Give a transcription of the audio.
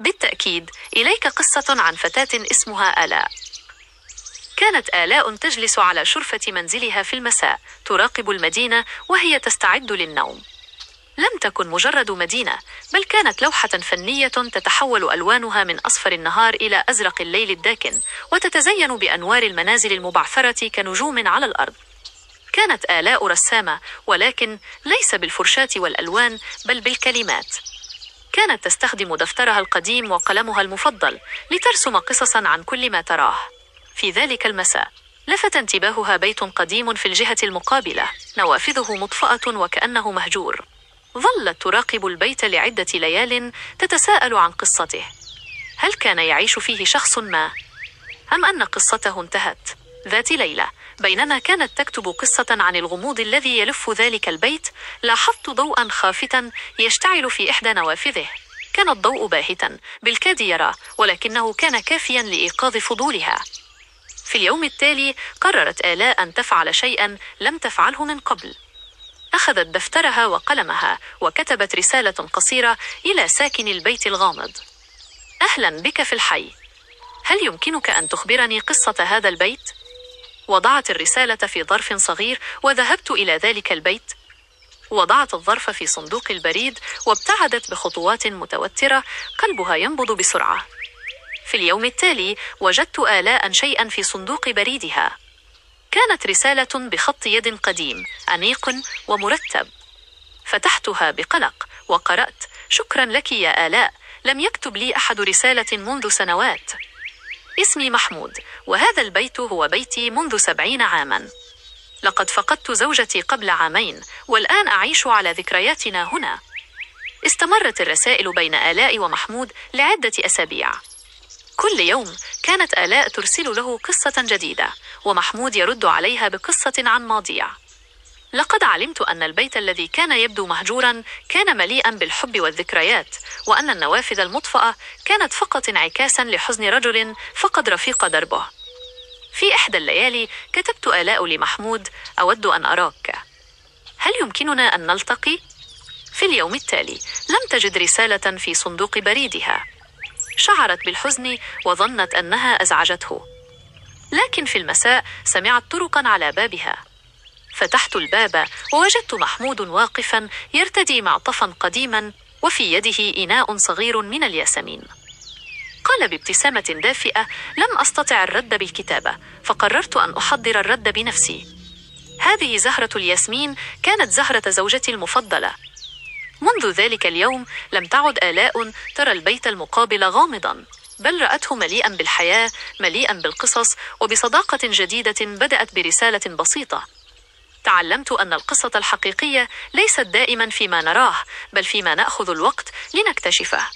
بالتأكيد، إليك قصة عن فتاة اسمها آلاء. كانت آلاء تجلس على شرفة منزلها في المساء تراقب المدينة وهي تستعد للنوم. لم تكن مجرد مدينة، بل كانت لوحة فنية تتحول ألوانها من أصفر النهار إلى أزرق الليل الداكن، وتتزين بأنوار المنازل المبعثرة كنجوم على الأرض. كانت آلاء رسامة، ولكن ليس بالفرشاة والألوان بل بالكلمات. كانت تستخدم دفترها القديم وقلمها المفضل لترسم قصصا عن كل ما تراه. في ذلك المساء لفت انتباهها بيت قديم في الجهة المقابلة، نوافذه مطفأة وكأنه مهجور. ظلت تراقب البيت لعدة ليال، تتساءل عن قصته. هل كان يعيش فيه شخص ما؟ أم أن قصته انتهت؟ ذات ليلة، بينما كانت تكتب قصة عن الغموض الذي يلف ذلك البيت، لاحظت ضوءا خافتا يشتعل في إحدى نوافذه. كان الضوء باهتا، بالكاد يرى، ولكنه كان كافيا لإيقاظ فضولها. في اليوم التالي قررت آلاء أن تفعل شيئا لم تفعله من قبل. أخذت دفترها وقلمها وكتبت رسالة قصيرة إلى ساكن البيت الغامض. أهلا بك في الحي، هل يمكنك أن تخبرني قصة هذا البيت؟ وضعت الرسالة في ظرف صغير وذهبت إلى ذلك البيت. وضعت الظرف في صندوق البريد وابتعدت بخطوات متوترة، قلبها ينبض بسرعة. في اليوم التالي وجدت آلاء شيئا في صندوق بريدها. كانت رسالة بخط يد قديم أنيق ومرتب. فتحتها بقلق وقرأت: شكرا لك يا آلاء، لم يكتب لي أحد رسالة منذ سنوات. اسمي محمود، وهذا البيت هو بيتي منذ 70 عاما. لقد فقدت زوجتي قبل عامين، والآن أعيش على ذكرياتنا هنا. استمرت الرسائل بين آلاء ومحمود لعدة أسابيع. كل يوم كانت آلاء ترسل له قصة جديدة، ومحمود يرد عليها بقصة عن ماضية. لقد علمت أن البيت الذي كان يبدو مهجورا كان مليئا بالحب والذكريات، وأن النوافذ المطفأة كانت فقط انعكاسا لحزن رجل فقد رفيق دربه. في إحدى الليالي كتبت آلاء لمحمود: أود أن أراك، هل يمكننا أن نلتقي؟ في اليوم التالي لم تجد رسالة في صندوق بريدها. شعرت بالحزن وظنت أنها أزعجته، لكن في المساء سمعت طرقا على بابها. فتحت الباب ووجدت محمود واقفا يرتدي معطفا قديما، وفي يده إناء صغير من الياسمين. قال بابتسامة دافئة: لم أستطع الرد بالكتابة، فقررت أن أحضر الرد بنفسي. هذه زهرة الياسمين، كانت زهرة زوجتي المفضلة. منذ ذلك اليوم لم تعد آلاء ترى البيت المقابل غامضا، بل رأته مليئا بالحياة، مليئا بالقصص، وبصداقة جديدة بدأت برسالة بسيطة. تعلمت أن القصة الحقيقية ليست دائما فيما نراه، بل فيما نأخذ الوقت لنكتشفه.